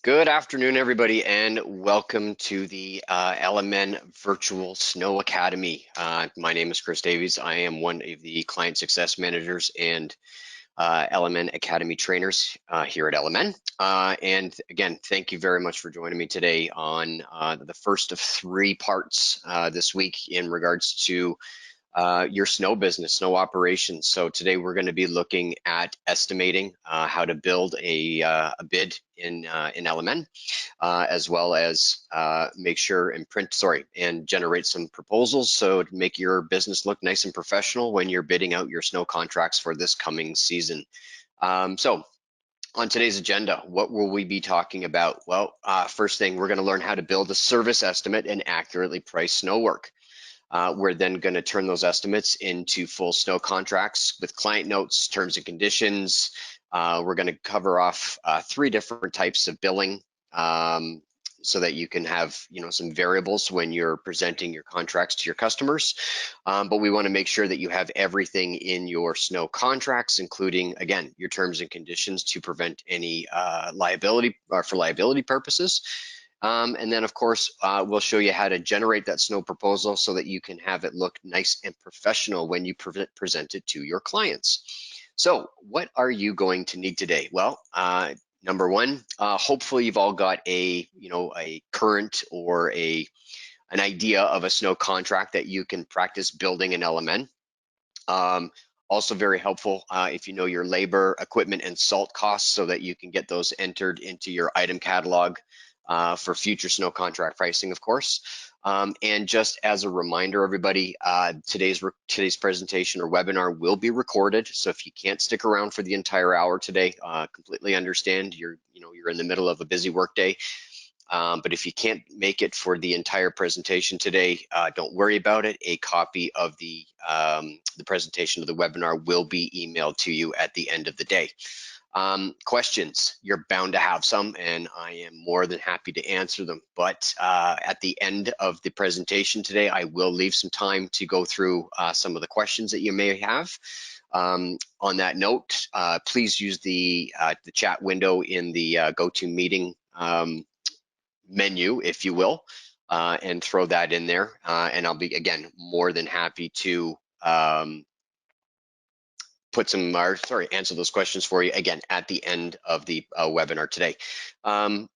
Good afternoon, everybody, and welcome to the LMN Virtual Snow Academy. My name is Chris Davies. I am one of the client success managers and LMN Academy trainers here at LMN. And again, thank you very much for joining me today on the first of three parts this week in regards to your snow business, snow operations. So today we're going to be looking at estimating how to build a bid in LMN, as well as make sure and and generate some proposals so to make your business look nice and professional when you're bidding out your snow contracts for this coming season. So on today's agenda, what will we be talking about? Well, first thing, we're going to learn how to build a service estimate and accurately price snow work. We're then going to turn those estimates into full snow contracts with client notes, terms and conditions. We're going to cover off three different types of billing so that you can have some variables when you're presenting your contracts to your customers. But we want to make sure that you have everything in your snow contracts, including, again, your terms and conditions to prevent any liability or for liability purposes. And then, of course, we'll show you how to generate that snow proposal so that you can have it look nice and professional when you present it to your clients. So what are you going to need today? Well, number one, hopefully you've all got a current or an idea of a snow contract that you can practice building in LMN. Also very helpful if you know your labor, equipment, and salt costs so that you can get those entered into your item catalog for future snow contract pricing, of course. And just as a reminder, everybody, today's presentation or webinar will be recorded. So if you can't stick around for the entire hour today, completely understand. You're in the middle of a busy workday. But if you can't make it for the entire presentation today, don't worry about it. A copy of the presentation of the webinar will be emailed to you at the end of the day. Questions, you're bound to have some, and I am more than happy to answer them. But at the end of the presentation today, I will leave some time to go through some of the questions that you may have. On that note, please use the chat window in the GoToMeeting menu, if you will, and throw that in there. And I'll be, again, more than happy to answer those questions for you again at the end of the webinar today.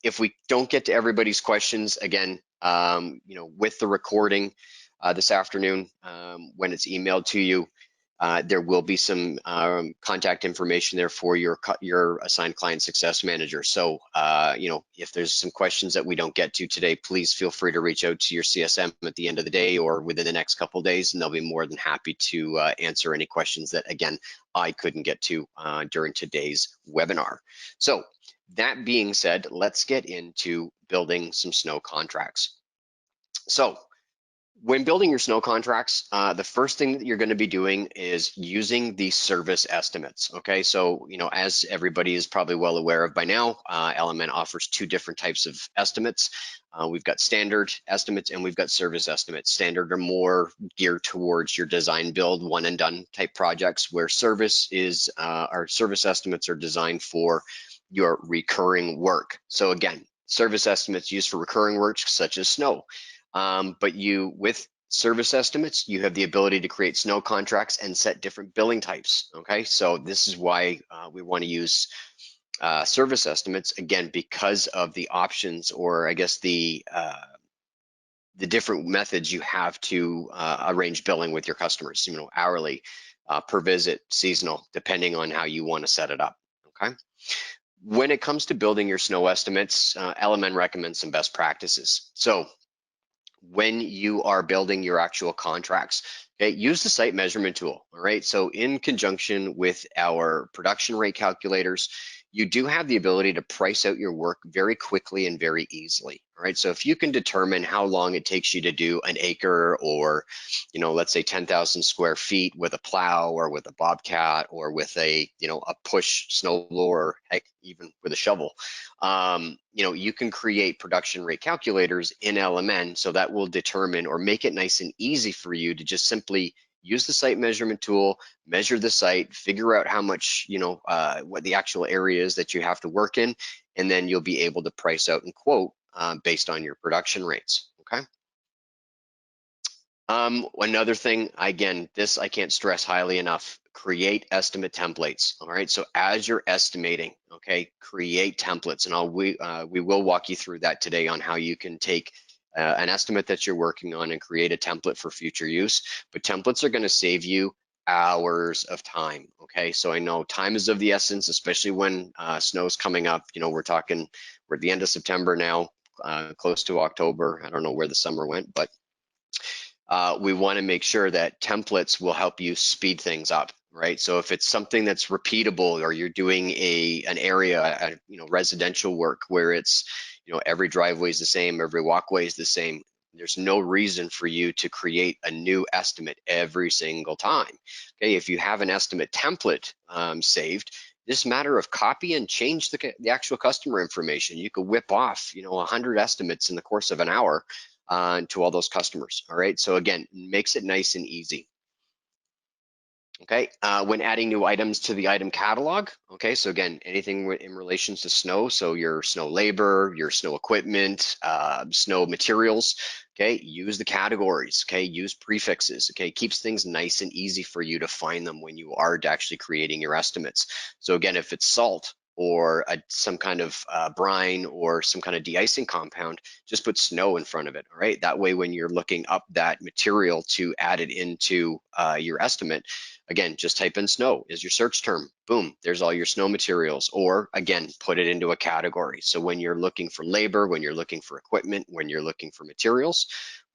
If we don't get to everybody's questions, again, with the recording this afternoon, when it's emailed to you, there will be some contact information there for your assigned client success manager. So, if there's some questions that we don't get to today, please feel free to reach out to your CSM at the end of the day or within the next couple of days, and they'll be more than happy to answer any questions that, again, I couldn't get to during today's webinar. So that being said, let's get into building some snow contracts. So when building your snow contracts, the first thing that you're going to be doing is using the service estimates. Okay, so as everybody is probably well aware of by now, LMN offers two different types of estimates. We've got standard estimates and we've got service estimates. Standard are more geared towards your design build, one and done type projects, where our service estimates are designed for your recurring work. So again, service estimates used for recurring work such as snow. But with service estimates, you have the ability to create snow contracts and set different billing types. Okay, so this is why we want to use service estimates, again, because of the options, or I guess the different methods you have to arrange billing with your customers. Hourly, per visit, seasonal, depending on how you want to set it up. Okay. When it comes to building your snow estimates, LMN recommends some best practices. So when you are building your actual contracts, okay, use the site measurement tool. All right, so in conjunction with our production rate calculators, you do have the ability to price out your work very quickly and very easily. All right, so if you can determine how long it takes you to do an acre, or let's say 10,000 square feet with a plow or with a bobcat or with a push snow blower, heck, even with a shovel, you can create production rate calculators in LMN, so that will determine or make it nice and easy for you to just simply use the site measurement tool, measure the site, figure out how much, what the actual area is that you have to work in, and then you'll be able to price out and quote based on your production rates, okay? Another thing, again, this I can't stress highly enough, create estimate templates. All right, so as you're estimating, okay, create templates, and we will walk you through that today on how you can take an estimate that you're working on and create a template for future use. But templates are going to save you hours of time. Okay, so I know time is of the essence, especially when snow's coming up. We're at the end of September now, close to October. I don't know where the summer went, but we want to make sure that templates will help you speed things up, right? So if it's something that's repeatable, or you're doing an area, residential work where it's, every driveway is the same, every walkway is the same, there's no reason for you to create a new estimate every single time. Okay, if you have an estimate template saved, this matter of copy and change the actual customer information. You could whip off, 100 estimates in the course of an hour to all those customers. All right, so again, makes it nice and easy. Okay, when adding new items to the item catalog, okay, so again, anything in relations to snow, so your snow labor, your snow equipment, snow materials, okay, use the categories, okay, use prefixes, okay, keeps things nice and easy for you to find them when you are actually creating your estimates. So again, if it's salt, or some kind of brine, or some kind of de-icing compound, just put snow in front of it, all right? That way, when you're looking up that material to add it into your estimate, again, just type in snow is your search term. Boom, there's all your snow materials. Or again, put it into a category. So when you're looking for labor, when you're looking for equipment, when you're looking for materials,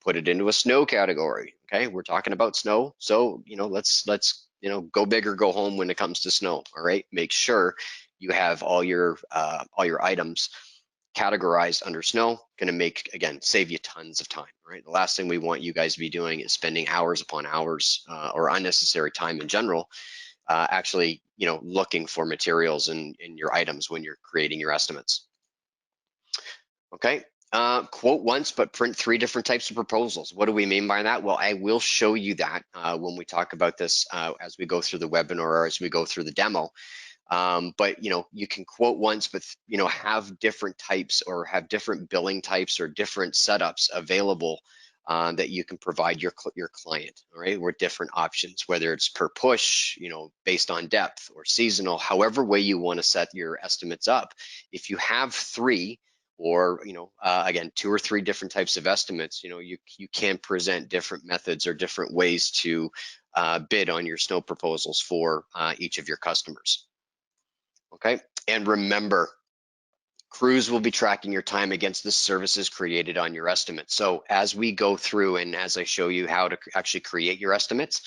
put it into a snow category. Okay, we're talking about snow, so let's go big or go home when it comes to snow. All right, make sure you have all your items categorized under snow. Going to make, again, save you tons of time. Right, the last thing we want you guys to be doing is spending hours upon hours or unnecessary time in general actually looking for materials in your items when you're creating your estimates. Okay, quote once but print 3 different types of proposals. What do we mean by that? Well, I will show you that when we talk about this as we go through the webinar or as we go through the demo. But you can quote once, but have different types or have different billing types or different setups available that you can provide your client. All right, or different options, whether it's per push, based on depth, or seasonal, however way you want to set your estimates up. If you have 3, or again, 2 or 3 different types of estimates, you can present different methods or different ways to bid on your snow proposals for each of your customers. Okay, and remember, crews will be tracking your time against the services created on your estimate. So as we go through and as I show you how to actually create your estimates,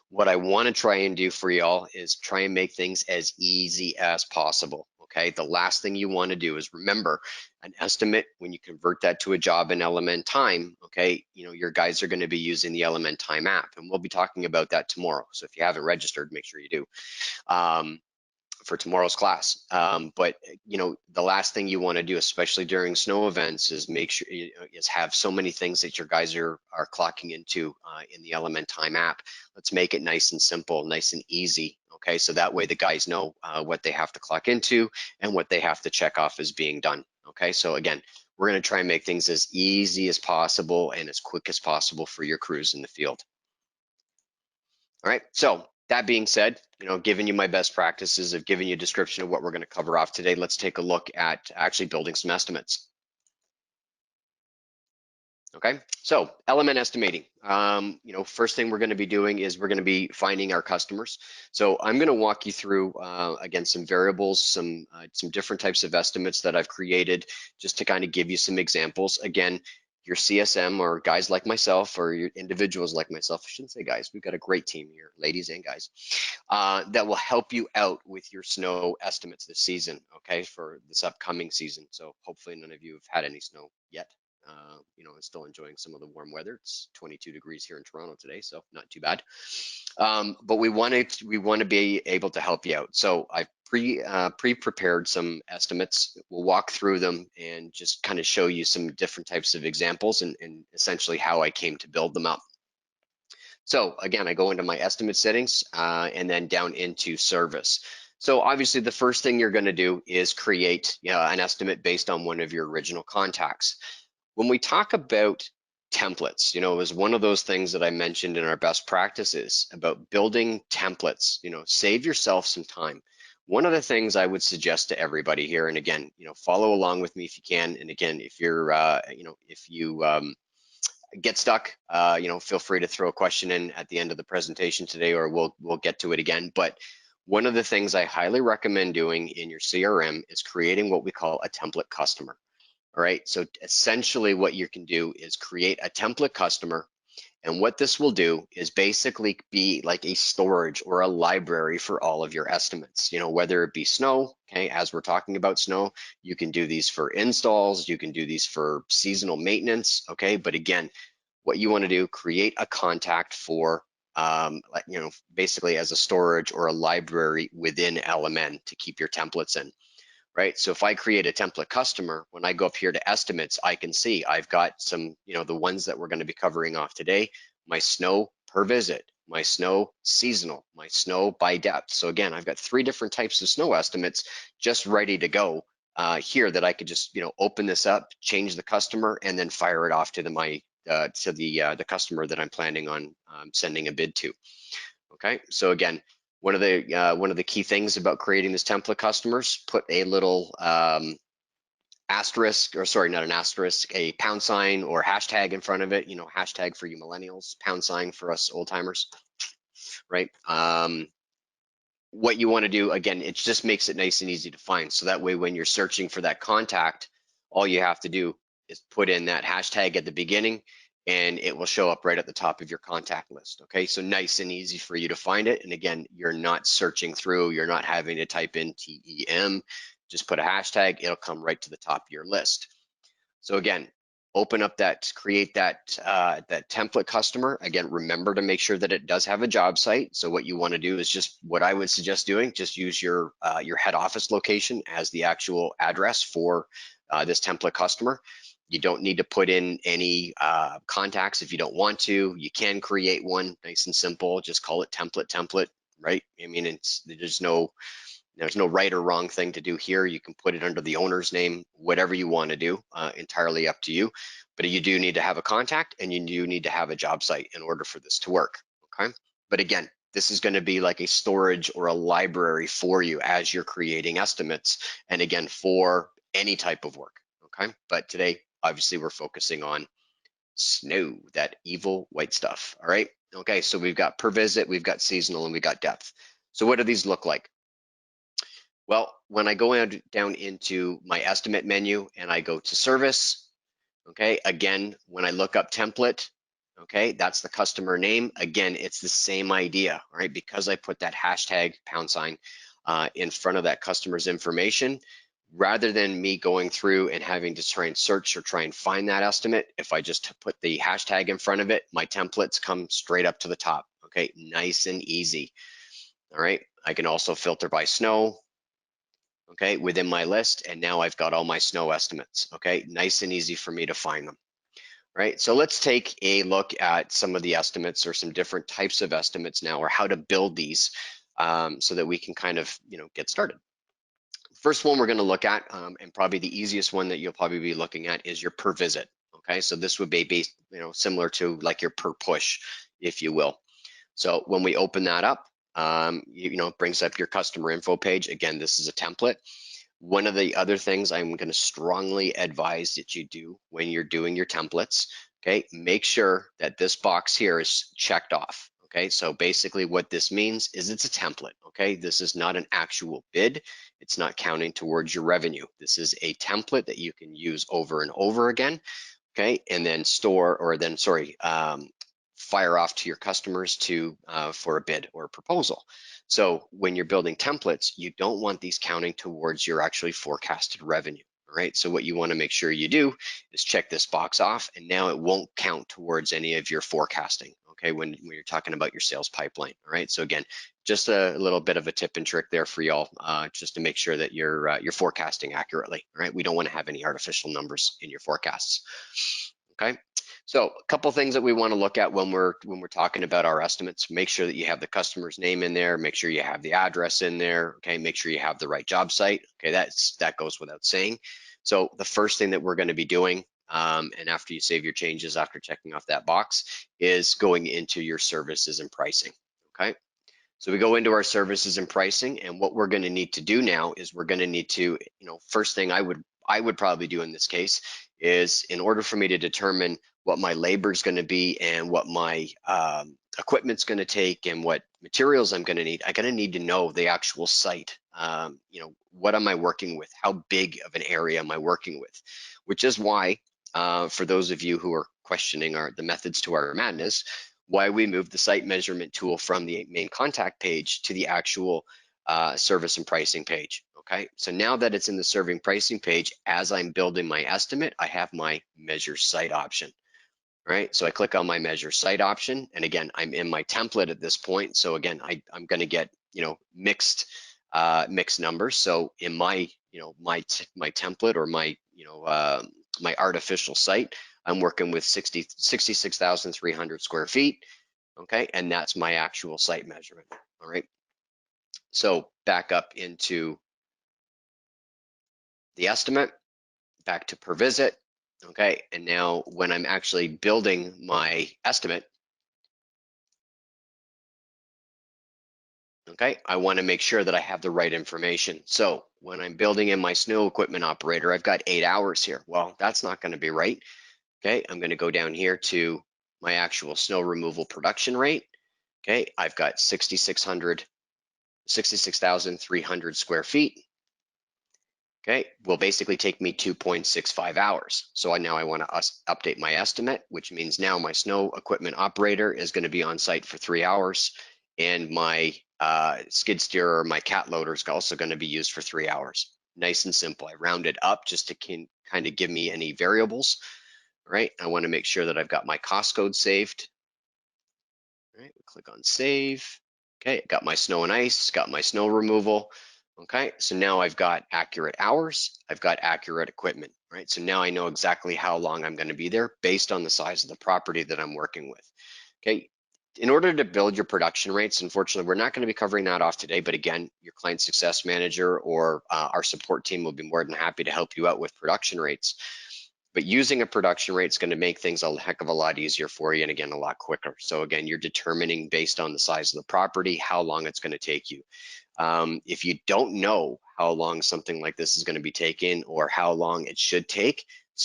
what I want to try and do for y'all is try and make things as easy as possible. Okay, the last thing you want to do is remember an estimate. When you convert that to a job in Elementime, okay, your guys are going to be using the Elementime app, and we'll be talking about that tomorrow. So if you haven't registered, make sure you do. For tomorrow's class. But the last thing you want to do, especially during snow events, is make sure is have so many things that your guys are clocking into in the Elementime app. Let's make it nice and simple, nice and easy. Okay, so that way the guys know what they have to clock into and what they have to check off as being done. Okay, so again, we're going to try and make things as easy as possible and as quick as possible for your crews in the field. All right, so that being said, giving you my best practices of giving you a description of what we're going to cover off today, let's take a look at actually building some estimates. Okay, so element estimating. First thing we're going to be doing is we're going to be finding our customers. So I'm going to walk you through again some variables, some different types of estimates that I've created, just to kind of give you some examples. Again, your CSM or guys like myself, or your individuals like myself, I shouldn't say guys, we've got a great team here, ladies and guys, that will help you out with your snow estimates this season, okay, for this upcoming season. So hopefully none of you have had any snow yet. And still enjoying some of the warm weather. It's 22 degrees here in Toronto today, so not too bad. But we want to be able to help you out. So I've pre-prepared some estimates. We'll walk through them and just kind of show you some different types of examples and essentially how I came to build them up. So again, I go into my estimate settings and then down into service. So obviously the first thing you're going to do is create an estimate based on one of your original contacts. When we talk about templates, it was one of those things that I mentioned in our best practices about building templates. Save yourself some time. One of the things I would suggest to everybody here, and again, follow along with me if you can. And again, if you're, if you get stuck, feel free to throw a question in at the end of the presentation today, or we'll get to it again. But one of the things I highly recommend doing in your CRM is creating what we call a template customer. All right, so essentially what you can do is create a template customer, and what this will do is basically be like a storage or a library for all of your estimates, whether it be snow, okay, as we're talking about snow, you can do these for installs, you can do these for seasonal maintenance, okay, but again, what you want to do, create a contact for basically as a storage or a library within LMN to keep your templates in. Right? So if I create a template customer, when I go up here to estimates, I can see I've got some, the ones that we're going to be covering off today, my snow per visit, my snow seasonal, my snow by depth. So again, I've got 3 different types of snow estimates just ready to go here that I could just, open this up, change the customer, and then fire it off to the customer that I'm planning on sending a bid to. Okay, so again, one of the key things about creating this template customers, put a little asterisk, or sorry, not an asterisk, a pound sign or hashtag in front of it. Hashtag for you millennials, pound sign for us old timers, right? What you want to do, again, it just makes it nice and easy to find. So that way, when you're searching for that contact, all you have to do is put in that hashtag at the beginning, and it will show up right at the top of your contact list. Okay, so nice and easy for you to find it. And again, you're not searching through, you're not having to type in TEM, just put a hashtag, it'll come right to the top of your list. So again, open up create that template customer. Again, remember to make sure that it does have a job site. So what you want to do is just what I would suggest doing, just use your head office location as the actual address for this template customer. You don't need to put in any contacts if you don't want to. You can create one nice and simple. Just call it template, right? I mean, there's no right or wrong thing to do here. You can put it under the owner's name, whatever you want to do, entirely up to you. But you do need to have a contact, and you do need to have a job site in order for this to work, okay? But again, this is going to be like a storage or a library for you as you're creating estimates, and again, for any type of work, okay? But today, obviously, we're focusing on snow, that evil white stuff, all right? Okay, so we've got per visit, we've got seasonal, and we've got depth. So what do these look like? Well, when I go down into my estimate menu and I go to service, okay, again, when I look up template, okay, that's the customer name. Again, it's the same idea, right? Because I put that hashtag pound sign in front of that customer's information, rather than me going through and having to try and search or try and find that estimate, if I just put the hashtag in front of it, my templates come straight up to the top, okay, nice and easy. All right, I can also filter by snow, okay, within my list, and now I've got all my snow estimates, okay? Nice and easy for me to find them, right? So let's take a look at some of the estimates or some different types of estimates now, or how to build these so that we can kind of, get started. First one we're gonna look at, and probably the easiest one that you'll probably be looking at, is your per visit, okay? So this would be based, similar to like your per push, if you will. So when we open that up, it brings up your customer info page. Again, this is a template. One of the other things I'm going to strongly advise that you do when you're doing your templates, okay, make sure that this box here is checked off. Okay, so basically what this means is it's a template. Okay, this is not an actual bid. It's not counting towards your revenue. This is a template that you can use over and over again. Okay, and then fire off to your customers for a bid or a proposal. So when you're building templates, you don't want these counting towards your actually forecasted revenue, right? So what you want to make sure you do is check this box off, and now it won't count towards any of your forecasting, okay, when you're talking about your sales pipeline, all right? So again, just a little bit of a tip and trick there for y'all, just to make sure that you're forecasting accurately, all right? We don't want to have any artificial numbers in your forecasts, okay? So a couple things that we want to look at when we're talking about our estimates. Make sure that you have the customer's name in there. Make sure you have the address in there. Okay, make sure you have the right job site. Okay, that goes without saying. So the first thing that we're going to be doing, and after you save your changes after checking off that box, is going into your services and pricing. Okay. So we go into our services and pricing, and what we're going to need to do now is we're going to need to, first thing I would probably do in this case is, in order for me to determine what my labor is going to be and what my equipment's going to take and what materials I'm going to need, I'm going to need to know the actual site. What am I working with? How big of an area am I working with? Which is why, for those of you who are questioning the methods to our madness, why we moved the site measurement tool from the main contact page to the actual service and pricing page. Okay, so now that it's in the serving pricing page, as I'm building my estimate, I have my measure site option. Right, so I click on my measure site option, and again, I'm in my template at this point. So again, I'm going to get mixed numbers. So in my my template, or my my artificial site, I'm working with 66,300 square feet. Okay, and that's my actual site measurement. All right, so back up into the estimate, back to per visit. Okay, and now when I'm actually building my estimate, okay, I want to make sure that I have the right information. So when I'm building in my snow equipment operator, I've got 8 hours here. Well, that's not going to be right. Okay, I'm going to go down here to my actual snow removal production rate. Okay, I've got 66,300 square feet. Okay, will basically take me 2.65 hours. So now I want to update my estimate, which means now my snow equipment operator is going to be on site for 3 hours, and my skid steer, or my cat loader, is also going to be used for 3 hours. Nice and simple. I rounded up just to kind of give me any variables. Right, I want to make sure that I've got my cost code saved. All right, click on save. Okay, got my snow and ice, got my snow removal. Okay, so now I've got accurate hours, I've got accurate equipment, right? So now I know exactly how long I'm going to be there based on the size of the property that I'm working with. Okay, in order to build your production rates, unfortunately, we're not going to be covering that off today, but again, your client success manager or our support team will be more than happy to help you out with production rates. But using a production rate is going to make things a heck of a lot easier for you, and again, a lot quicker. So again, you're determining based on the size of the property how long it's going to take you. If you don't know how long something like this is going to be taking or how long it should take,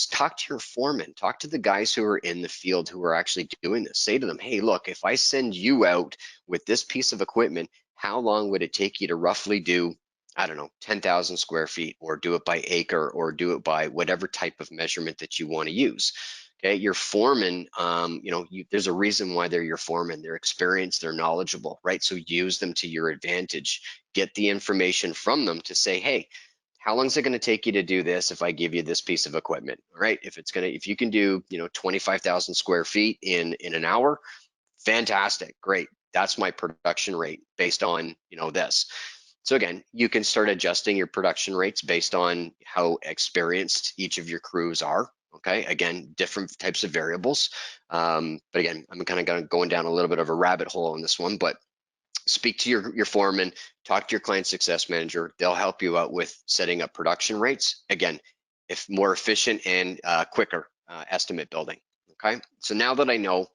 talk to your foreman, talk to the guys who are in the field who are actually doing this. Say to them, hey, look, if I send you out with this piece of equipment, how long would it take you to roughly do, I don't know, 10,000 square feet, or do it by acre, or do it by whatever type of measurement that you want to use. Okay, your foreman, there's a reason why they're your foreman. They're experienced, they're knowledgeable, right? So use them to your advantage. Get the information from them to say, hey, how long is it going to take you to do this if I give you this piece of equipment? All right, if you can do 25,000 square feet in an hour, fantastic, great. That's my production rate based on this. So again, you can start adjusting your production rates based on how experienced each of your crews are. Okay, again, different types of variables. But again, I'm kind of going down a little bit of a rabbit hole on this one, but speak to your foreman, talk to your client success manager. They'll help you out with setting up production rates. Again, if more efficient and quicker estimate building. Okay, so now that I know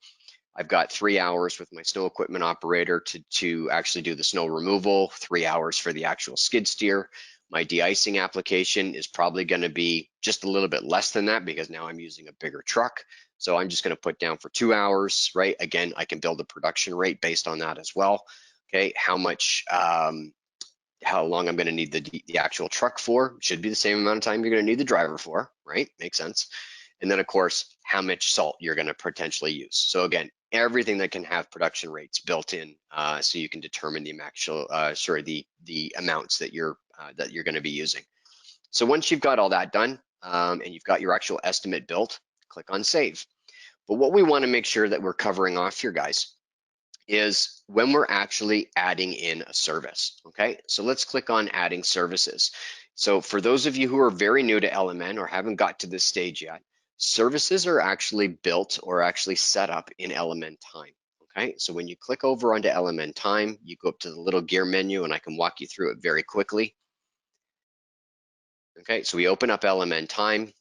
I've got 3 hours with my snow equipment operator to actually do the snow removal, 3 hours for the actual skid steer. My de-icing application is probably going to be just a little bit less than that because now I'm using a bigger truck. So I'm just going to put down for 2 hours, right? Again, I can build a production rate based on that as well. Okay, how long I'm going to need the actual truck for should be the same amount of time you're going to need the driver for, right? Makes sense. And then of course, how much salt you're going to potentially use. So again, everything that can have production rates built in, so you can determine the actual, the amounts that you're going to be using. So once you've got all that done and you've got your actual estimate built, click on save. But what we want to make sure that we're covering off here, guys, is when we're actually adding in a service. Okay, so let's click on adding services. So for those of you who are very new to LMN or haven't got to this stage yet, Services are actually built or actually set up in Elementime. Okay, so when you click over onto Elementime, you go up to the little gear menu, and I can walk you through it very quickly. Okay, so we open up Elementime,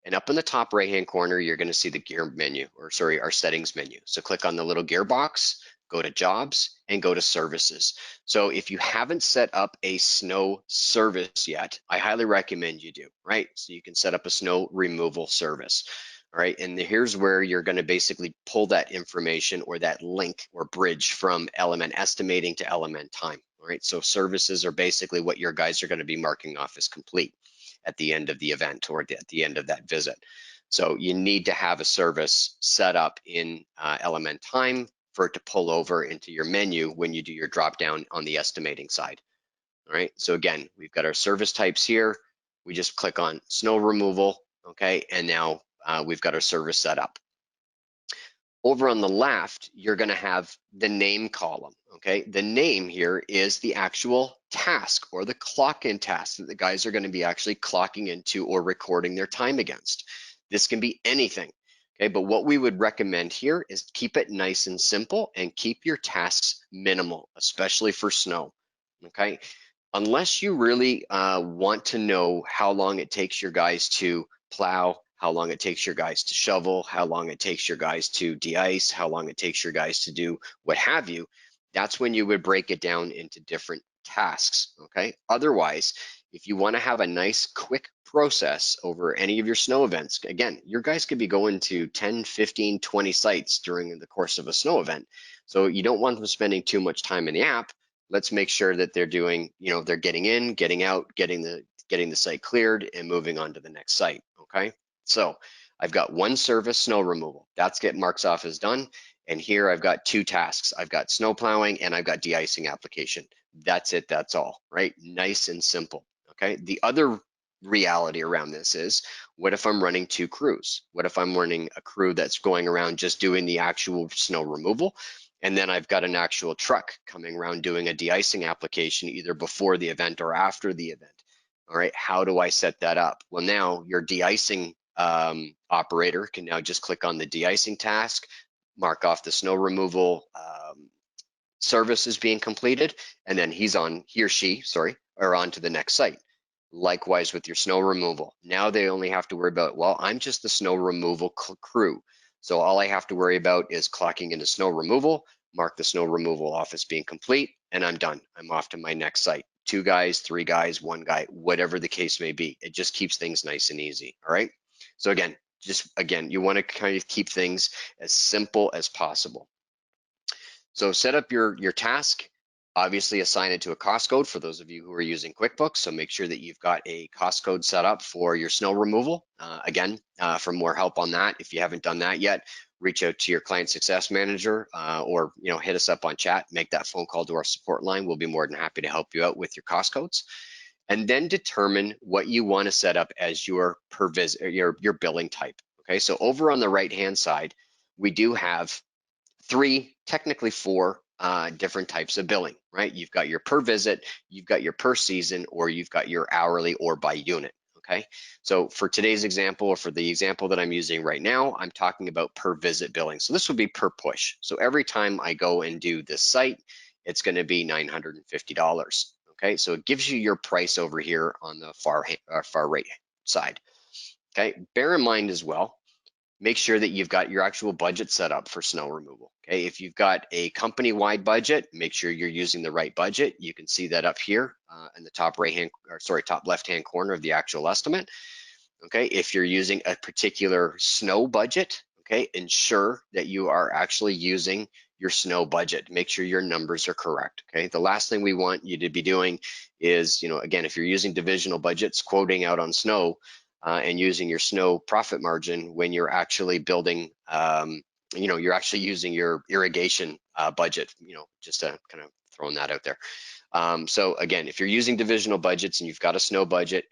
and up in the top right-hand corner, you're going to see the gear menu, or sorry, our settings menu. So click on the little gear box, go to jobs, and go to services. So if you haven't set up a snow service yet, I highly recommend you do, right? So you can set up a snow removal service. All right, and here's where you're going to basically pull that information or that link or bridge from Element Estimating to Elementime. All right, so services are basically what your guys are going to be marking off as complete at the end of the event or at the end of that visit. So you need to have a service set up in Elementime for it to pull over into your menu when you do your drop down on the estimating side. All right, so again, we've got our service types here. We just click on snow removal, okay, and now we've got our service set up. Over on the left, you're going to have the name column, okay? The name here is the actual task or the clock in task that the guys are going to be actually clocking into or recording their time against. This can be anything, okay? But what we would recommend here is keep it nice and simple and keep your tasks minimal, especially for snow, okay? Unless you really want to know how long it takes your guys to plow, how long it takes your guys to shovel, how long it takes your guys to de-ice, how long it takes your guys to do what have you, that's when you would break it down into different tasks, okay? Otherwise, if you want to have a nice quick process over any of your snow events, again, your guys could be going to 10, 15, 20 sites during the course of a snow event. So you don't want them spending too much time in the app. Let's make sure that they're doing, they're getting in, getting out, getting the site cleared and moving on to the next site, okay? So I've got one service, snow removal. That's get marks off as done. And here I've got two tasks. I've got snow plowing and I've got de-icing application. That's it, that's all, right? Nice and simple, okay? The other reality around this is, what if I'm running two crews? What if I'm running a crew that's going around just doing the actual snow removal? And then I've got an actual truck coming around doing a de-icing application either before the event or after the event. All right, how do I set that up? Well, now your de-icing operator can now just click on the de-icing task, mark off the snow removal service is being completed, and then he or she are on to the next site. Likewise with your snow removal. Now they only have to worry about, well, I'm just the snow removal crew. So all I have to worry about is clocking into snow removal, mark the snow removal off as being complete, and I'm done. I'm off to my next site. 2 guys, 3 guys, 1 guy, whatever the case may be. It just keeps things nice and easy, all right? So again, you want to kind of keep things as simple as possible. So set up your task, obviously assign it to a cost code for those of you who are using QuickBooks. So make sure that you've got a cost code set up for your snow removal. For more help on that, if you haven't done that yet, reach out to your client success manager or hit us up on chat, make that phone call to our support line. We'll be more than happy to help you out with your cost codes. And then determine what you want to set up as your per visit, your billing type. Okay, so over on the right-hand side, we do have 3, technically 4 different types of billing, right? You've got your per visit, you've got your per season, or you've got your hourly or by unit, okay? So for today's example, or for the example that I'm using right now, I'm talking about per visit billing. So this would be per push. So every time I go and do this site, it's gonna be $950, okay? So it gives you your price over here on the far right side, okay? Bear in mind as well, make sure that you've got your actual budget set up for snow removal. Okay, if you've got a company-wide budget, make sure you're using the right budget. You can see that up here in the top top left-hand corner of the actual estimate. Okay, if you're using a particular snow budget, okay, ensure that you are actually using your snow budget. Make sure your numbers are correct. Okay, the last thing we want you to be doing is, again, if you're using divisional budgets, quoting out on snow, and using your snow profit margin when you're actually building, you're actually using your irrigation budget, just to kind of throwing that out there. So again, if you're using divisional budgets and you've got a snow budget,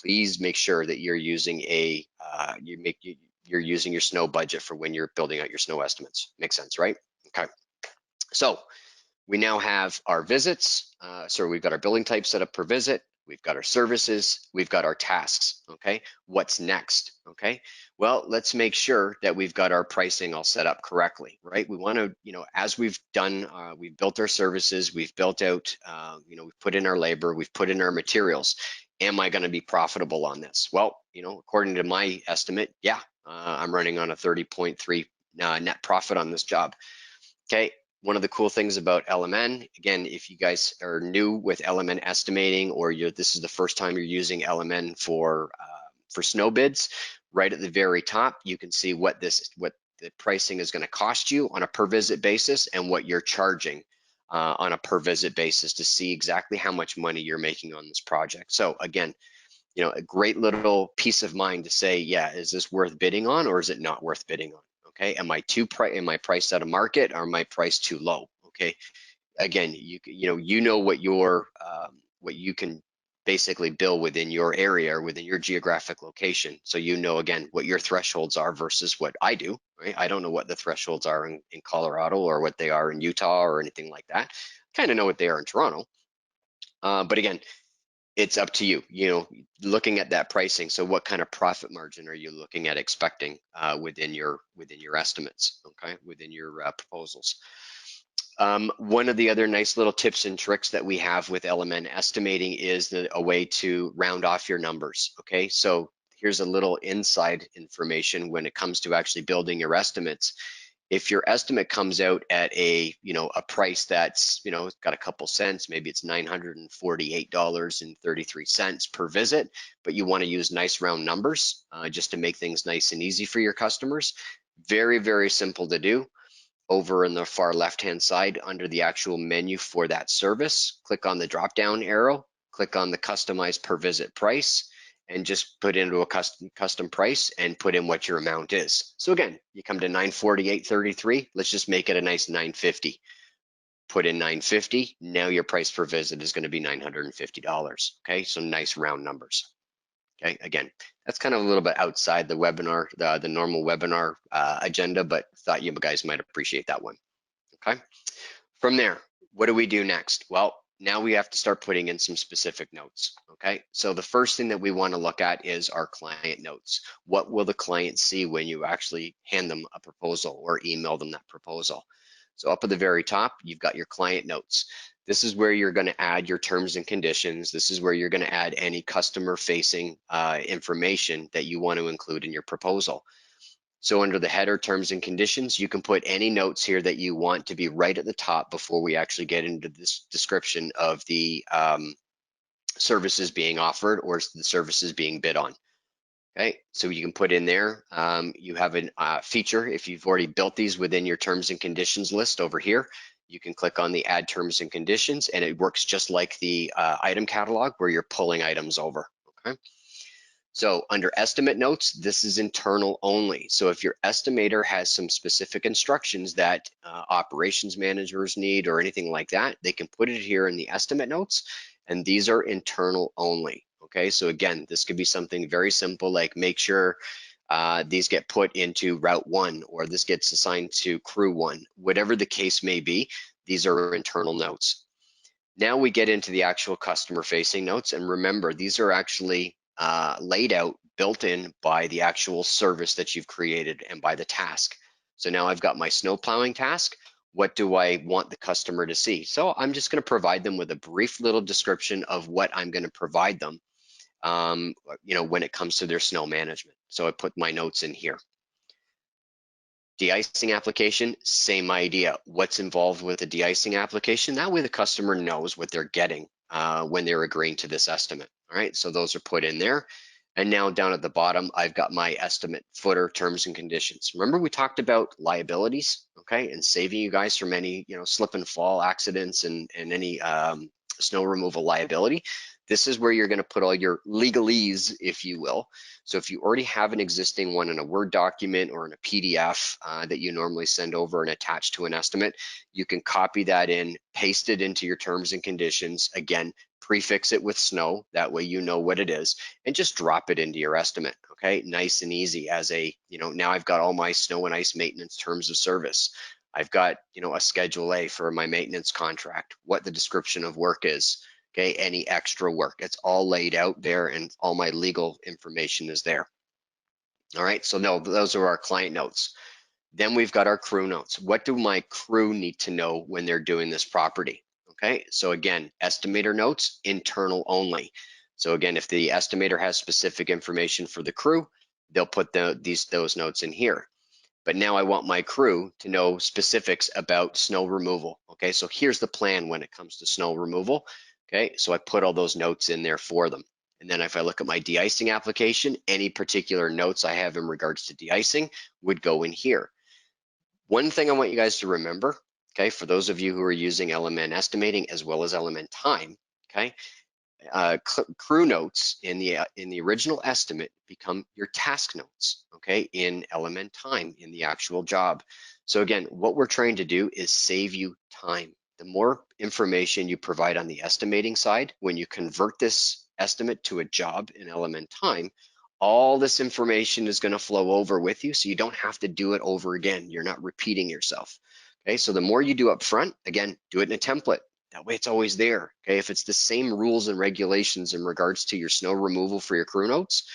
please make sure that you're using you're using your snow budget for when you're building out your snow estimates. Makes sense, right? Okay. So we now have our visits. So we've got our billing type set up per visit. we've got our services, we've got our tasks, okay? What's next, okay? Well, let's make sure that we've got our pricing all set up correctly, right? We want to, as we've done, we've built our services, we've built out, we've put in our labor, we've put in our materials. Am I going to be profitable on this? Well, according to my estimate, yeah, I'm running on a 30.3 net profit on this job. Okay, one of the cool things about LMN, again, if you guys are new with LMN estimating, or this is the first time you're using LMN for snow bids, right at the very top, you can see what the pricing is going to cost you on a per visit basis and what you're charging on a per visit basis to see exactly how much money you're making on this project. So again, a great little peace of mind to say, yeah, is this worth bidding on or is it not worth bidding on? Okay, am I priced out of market, or am I priced too low? Okay, again, you know what what you can basically bill within your area or within your geographic location. So again what your thresholds are versus what I do. Right, I don't know what the thresholds are in Colorado or what they are in Utah or anything like that. Kind of know what they are in Toronto, but again, it's up to you, looking at that pricing. So what kind of profit margin are you looking at expecting within your estimates, okay, within your proposals? One of the other nice little tips and tricks that we have with LMN estimating is a way to round off your numbers, okay? So here's a little inside information when it comes to actually building your estimates. If your estimate comes out at a price that's got a couple cents, maybe it's $948.33 per visit, but you want to use nice round numbers just to make things nice and easy for your customers. Very, very simple to do. Over in the far left hand side under the actual menu for that service, click on the drop down arrow, click on the customize per visit price, and just put into a custom price and put in what your amount is. So again, you come to $948.33. Let's just make it a nice $950. Put in $950. Now your price per visit is going to be $950. Okay, so nice round numbers. Okay, again, that's kind of a little bit outside the webinar, the normal webinar agenda, but thought you guys might appreciate that one. Okay, from there, what do we do next? Well, now we have to start putting in some specific notes. Okay, so the first thing that we want to look at is our client notes. What will the client see when you actually hand them a proposal or email them that proposal? So up at the very top, you've got your client notes. This is where you're going to add your terms and conditions. This is where you're going to add any customer facing information that you want to include in your proposal. So under the header terms and conditions, you can put any notes here that you want to be right at the top before we actually get into this description of the services being offered or the services being bid on. Okay, so you can put in there, you have a feature, if you've already built these within your terms and conditions list over here, you can click on the add terms and conditions and it works just like the item catalog where you're pulling items over, okay? So under estimate notes, this is internal only. So if your estimator has some specific instructions that operations managers need or anything like that, they can put it here in the estimate notes, and these are internal only. Okay, so again, this could be something very simple like make sure these get put into route 1 or this gets assigned to crew 1, whatever the case may be, these are internal notes. Now we get into the actual customer facing notes, and remember, these are actually laid out, built in by the actual service that you've created and by the task. So now I've got my snow plowing task. What do I want the customer to see? So I'm just going to provide them with a brief little description of what I'm going to provide them, when it comes to their snow management. So I put my notes in here. De-icing application, same idea. What's involved with the de-icing application? That way the customer knows what they're getting when they're agreeing to this estimate. All right, so those are put in there. And now down at the bottom, I've got my estimate footer terms and conditions. Remember we talked about liabilities, okay, and saving you guys from any slip and fall accidents and any snow removal liability. This is where you're going to put all your legalese, if you will. So if you already have an existing one in a Word document or in a PDF that you normally send over and attach to an estimate, you can copy that in, paste it into your terms and conditions. Again, prefix it with snow, that way you know what it is, and just drop it into your estimate, okay? Nice and easy as a, now I've got all my snow and ice maintenance terms of service. I've got, a Schedule A for my maintenance contract, what the description of work is, okay, any extra work. It's all laid out there and all my legal information is there. All right, so no, those are our client notes. Then we've got our crew notes. What do my crew need to know when they're doing this property? Okay, so again, estimator notes, internal only. So again, if the estimator has specific information for the crew, they'll put those notes in here. But now I want my crew to know specifics about snow removal. Okay, so here's the plan when it comes to snow removal. Okay, so I put all those notes in there for them. And then if I look at my de-icing application, any particular notes I have in regards to de-icing would go in here. One thing I want you guys to remember, okay, for those of you who are using LMN estimating as well as LMN time, okay, crew notes in the original estimate become your task notes, okay, in LMN time in the actual job. So again, what we're trying to do is save you time. The more information you provide on the estimating side, when you convert this estimate to a job in LMN time, all this information is going to flow over with you, so you don't have to do it over again. You're not repeating yourself. Okay, so the more you do up front, again, do it in a template. That way it's always there. Okay, if it's the same rules and regulations in regards to your snow removal for your crew notes,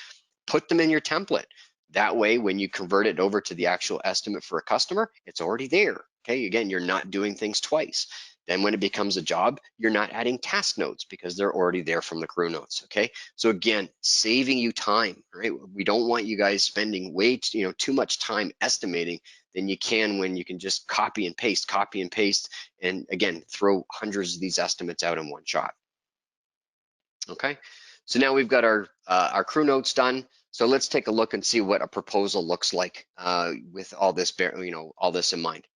put them in your template. That way, when you convert it over to the actual estimate for a customer, it's already there. Okay, again, you're not doing things twice. Then when it becomes a job, you're not adding task notes because they're already there from the crew notes. Okay, so again, saving you time. Right, we don't want you guys spending too much time estimating than you can when you can just copy and paste, and again, throw hundreds of these estimates out in one shot. Okay, so now we've got our crew notes done. So let's take a look and see what a proposal looks like with all this, all this in mind.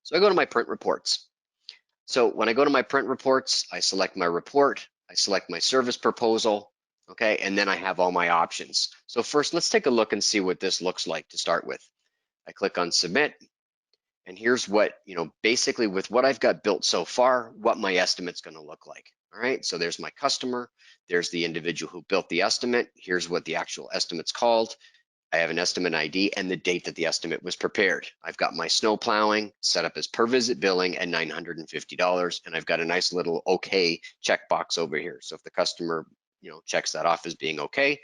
So I go to my print reports. So when I go to my print reports, I select my report, I select my service proposal, okay, and then I have all my options. So first, let's take a look and see what this looks like to start with. I click on submit, and here's what, basically with what I've got built so far, what my estimate's going to look like. All right, so there's my customer, there's the individual who built the estimate, here's what the actual estimate's called. I have an estimate ID and the date that the estimate was prepared. I've got my snow plowing set up as per visit billing at $950, and I've got a nice little okay checkbox over here. So if the customer, checks that off as being okay,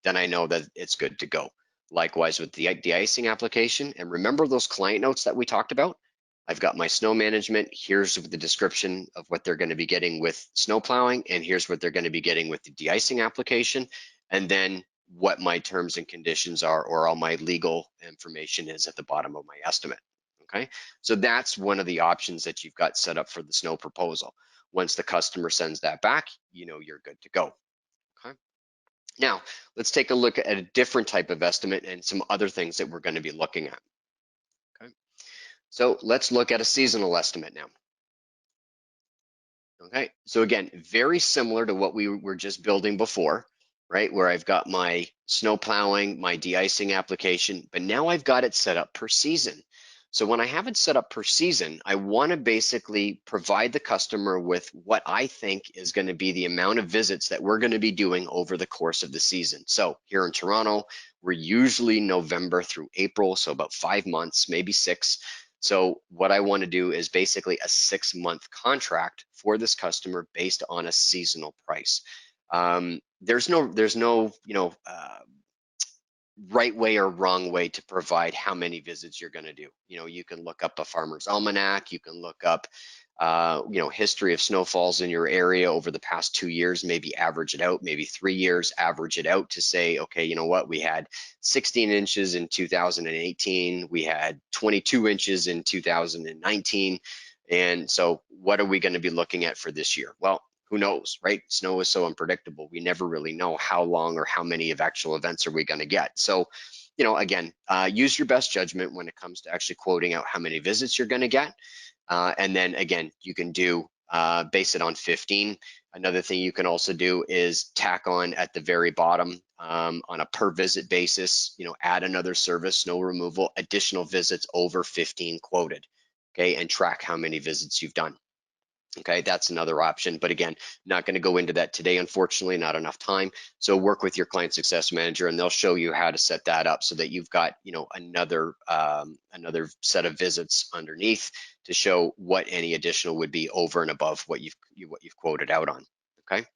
then I know that it's good to go. Likewise with the de-icing application, and remember those client notes that we talked about? I've got my snow management. Here's the description of what they're going to be getting with snow plowing, and here's what they're going to be getting with the de-icing application. And then what my terms and conditions are, or all my legal information is at the bottom of my estimate. Okay, so that's one of the options that you've got set up for the snow proposal. Once the customer sends that back, you're good to go. Okay, now let's take a look at a different type of estimate and some other things that we're going to be looking at. Okay, so let's look at a seasonal estimate now. Okay, so again, very similar to what we were just building before, right? Where I've got my snow plowing, my de-icing application, but now I've got it set up per season. So when I have it set up per season, I want to basically provide the customer with what I think is going to be the amount of visits that we're going to be doing over the course of the season. So here in Toronto, we're usually November through April, so about 5 months, maybe 6. So what I want to do is basically a 6-month contract for this customer based on a seasonal price. There's no right way or wrong way to provide how many visits you're going to do. You can look up a farmer's almanac, you can look up history of snowfalls in your area over the past 2 years, maybe average it out, maybe 3 years, average it out to say, okay, you know what, we had 16 inches in 2018, we had 22 inches in 2019, and so what are we going to be looking at for this year? Well, who knows, right? Snow is so unpredictable. We never really know how long or how many of actual events are we going to get. So, again, use your best judgment when it comes to actually quoting out how many visits you're going to get. And then again, you can base it on 15. Another thing you can also do is tack on at the very bottom on a per visit basis, add another service, snow removal, additional visits over 15 quoted, okay, and track how many visits you've done. Okay, that's another option. But again, not going to go into that today, unfortunately, not enough time. So work with your client success manager and they'll show you how to set that up so that you've got, another set of visits underneath to show what any additional would be over and above what you've quoted out on. okay?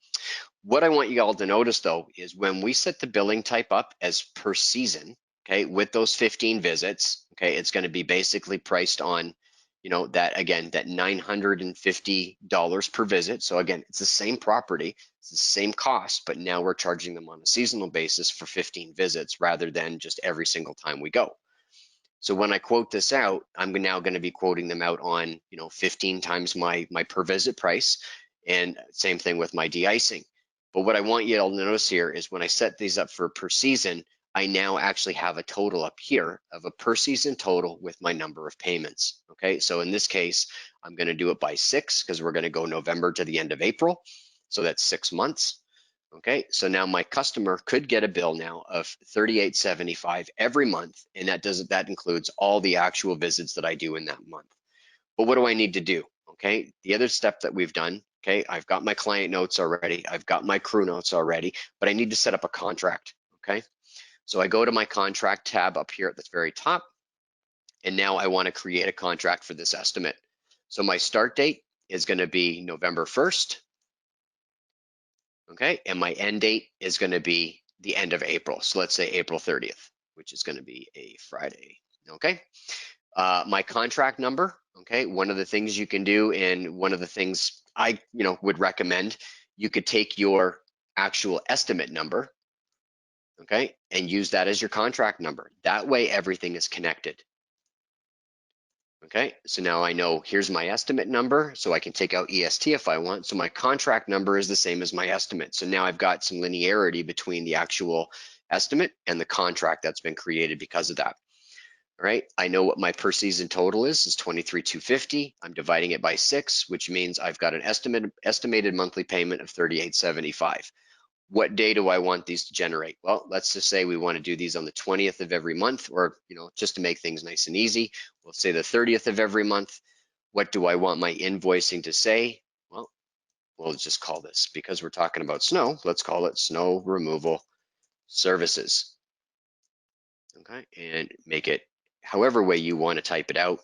What I want you all to notice though is when we set the billing type up as per season, okay, with those 15 visits, okay, it's going to be basically priced on, you know, that again, that $950 per visit. So again, it's the same property, it's the same cost, but now we're charging them on a seasonal basis for 15 visits rather than just every single time we go. So when I quote this out, I'm now going to be quoting them out on, you know, 15 times my per visit price, and same thing with my de-icing. But what I want you all to notice here is when I set these up for per season, I now actually have a total up here of a per season total with my number of payments. Okay, so in this case, I'm going to do it by 6 because we're going to go November to the end of April. So that's 6 months. Okay, so now my customer could get a bill now of $38.75 every month, and that includes all the actual visits that I do in that month. But what do I need to do? Okay, the other step that we've done, okay, I've got my client notes already, I've got my crew notes already, but I need to set up a contract. Okay, so I go to my contract tab up here at the very top, and now I want to create a contract for this estimate. So my start date is going to be November 1st. Okay, and my end date is going to be the end of April. So let's say April 30th, which is going to be a Friday. Okay, my contract number. Okay, one of the things you can do, and one of the things I would recommend, you could take your actual estimate number, okay, and use that as your contract number. That way everything is connected. Okay, so now I know here's my estimate number, so I can take out EST if I want. So my contract number is the same as my estimate. So now I've got some linearity between the actual estimate and the contract that's been created because of that. All right, I know what my per season total is 23,250. I'm dividing it by 6, which means I've got an estimated monthly payment of $38.75. What day do I want these to generate? Well, let's just say we want to do these on the 20th of every month, or just to make things nice and easy, we'll say the 30th of every month. What do I want my invoicing to say? Well, we'll just call this, because we're talking about snow, let's call it snow removal services. Okay, and make it however way you want to type it out.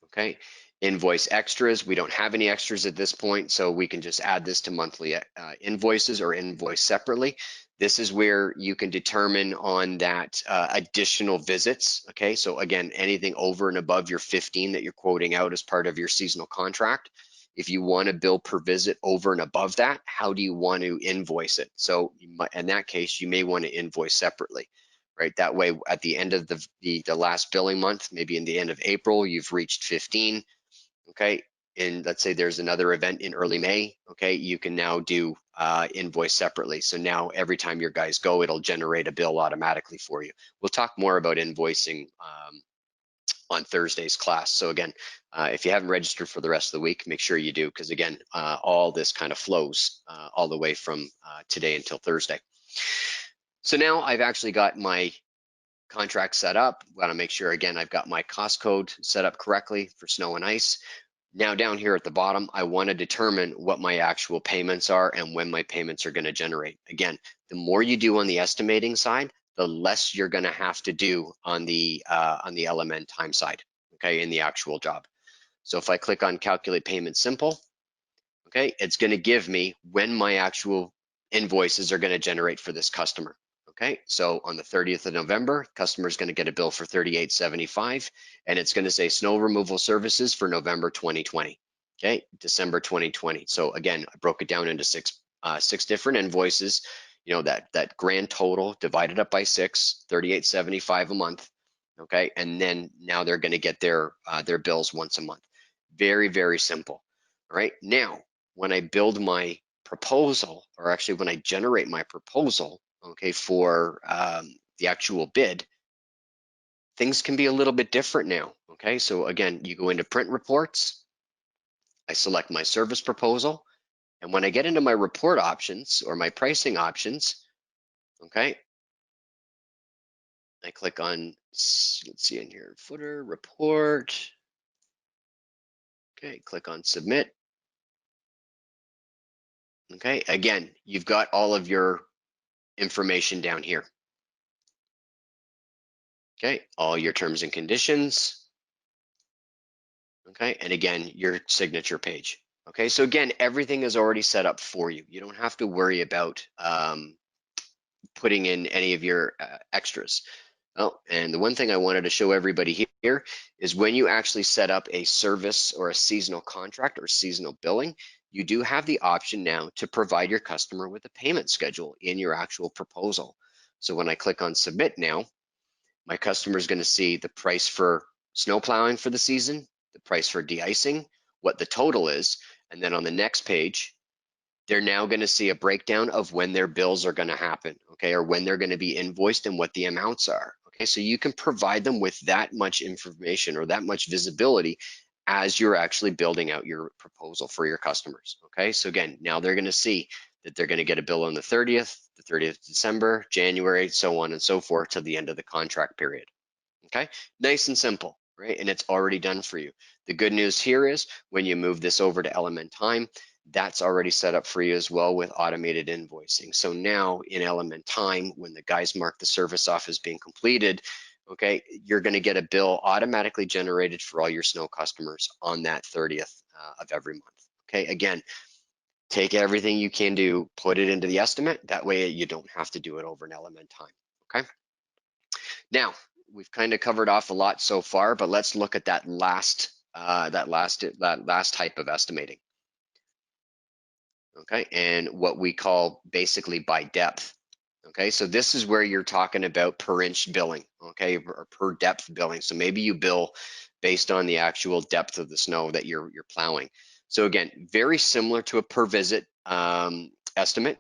Okay, invoice extras, we don't have any extras at this point, so we can just add this to monthly invoices or invoice separately. This is where you can determine on that additional visits. Okay, so again, anything over and above your 15 that you're quoting out as part of your seasonal contract. If you want to bill per visit over and above that, how do you want to invoice it? So in that case, you may want to invoice separately. Right, that way at the end of the last billing month, maybe in the end of April, you've reached 15. Okay, and let's say there's another event in early May. Okay, you can now do invoice separately. So now every time your guys go, it'll generate a bill automatically for you. We'll talk more about invoicing on Thursday's class. So again, if you haven't registered for the rest of the week, make sure you do, because again, all this kind of flows all the way from today until Thursday. So now I've actually got my contract set up. Want to make sure, again, I've got my cost code set up correctly for snow and ice. Now down here at the bottom, I want to determine what my actual payments are and when my payments are going to generate. Again, the more you do on the estimating side, the less you're going to have to do on the LMN time side, okay, in the actual job. So if I click on calculate payment simple, okay, it's going to give me when my actual invoices are going to generate for this customer. Okay, so on the 30th of November, customer is going to get a bill for $38.75, and it's going to say snow removal services for November 2020. Okay, December 2020. So again, I broke it down into six different invoices. You know, that grand total divided up by 6, $38.75 a month. Okay, and then now they're going to get their bills once a month. Very, very simple. All right, now when I build my proposal, or actually when I generate my proposal, okay, for the actual bid, things can be a little bit different now. Okay, so again, you go into print reports, I select my service proposal, and when I get into my report options or my pricing options, okay, I click on, let's see in here, footer, report, okay, click on submit. Okay, again, you've got all of your information down here. Okay, all your terms and conditions. Okay, and again, your signature page. Okay, so again, everything is already set up for you. You don't have to worry about putting in any of your extras. Oh, and the one thing I wanted to show everybody here is when you actually set up a service or a seasonal contract or seasonal billing, you do have the option now to provide your customer with a payment schedule in your actual proposal. So when I click on submit now, my customer is going to see the price for snow plowing for the season, the price for de-icing, what the total is, and then on the next page, they're now going to see a breakdown of when their bills are going to happen, okay, or when they're going to be invoiced and what the amounts are. Okay, so you can provide them with that much information or that much visibility as you're actually building out your proposal for your customers. Okay, so again, now they're going to see that they're going to get a bill on the 30th of December, January, so on and so forth to the end of the contract period. Okay, nice and simple, right? And it's already done for you. The good news here is when you move this over to Element Time, that's already set up for you as well with automated invoicing. So now in Element Time, when the guys mark the service off as being completed, okay, you're going to get a bill automatically generated for all your snow customers on that 30th of every month. Okay, again, take everything you can do, put it into the estimate. That way you don't have to do it over an Element Time. Okay. Now, we've kind of covered off a lot so far, but let's look at that last type of estimating. Okay, and what we call basically by depth. Okay, so this is where you're talking about per inch billing, okay, or per depth billing. So maybe you bill based on the actual depth of the snow that you're plowing. So again, very similar to a per visit estimate,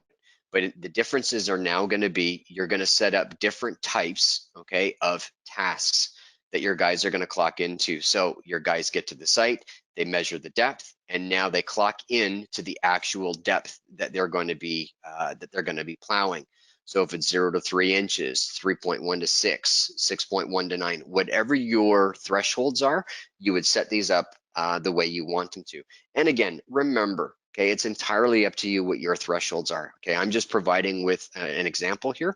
but the differences are now going to be you're going to set up different types, okay, of tasks that your guys are going to clock into. So your guys get to the site, they measure the depth, and now they clock in to the actual depth that they're going to be plowing. So if it's 0 to 3 inches, 3.1 to 6, 6.1 to 9, whatever your thresholds are, you would set these up the way you want them to. And again, remember, okay, it's entirely up to you what your thresholds are. Okay, I'm just providing with an example here.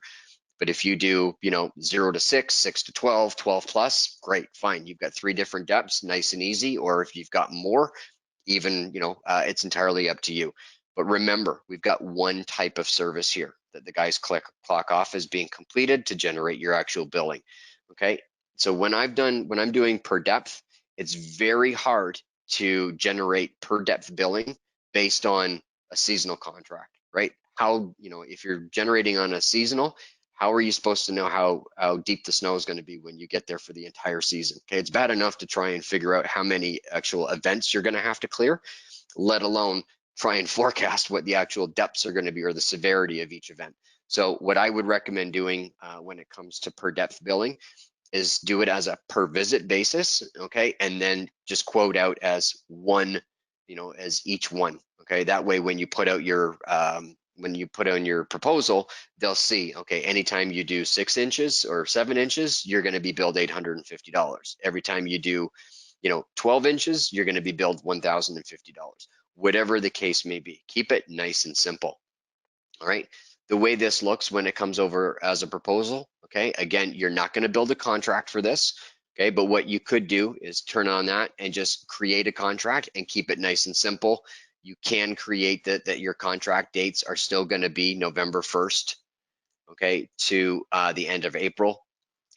But if you do, 0 to 6, 6 to 12, 12 plus, great, fine. You've got 3 different depths, nice and easy. Or if you've got more, even, it's entirely up to you. But remember, we've got one type of service here that the guys clock off as being completed to generate your actual billing. Okay, so when I'm doing per depth, it's very hard to generate per depth billing based on a seasonal contract, right? How, if you're generating on a seasonal, how are you supposed to know how deep the snow is going to be when you get there for the entire season? Okay, it's bad enough to try and figure out how many actual events you're going to have to clear, let alone try and forecast what the actual depths are going to be or the severity of each event. So what I would recommend doing when it comes to per depth billing is do it as a per visit basis, okay, and then just quote out as one, as each one, okay. That way, when you put out your proposal, they'll see, okay, anytime you do 6 inches or 7 inches, you're going to be billed $850. Every time you do, 12 inches, you're going to be billed $1,050. Whatever the case may be, keep it nice and simple. All right. The way this looks when it comes over as a proposal, okay, again, you're not going to build a contract for this, okay, but what you could do is turn on that and just create a contract and keep it nice and simple. You can create that your contract dates are still going to be November 1st, okay, to the end of April.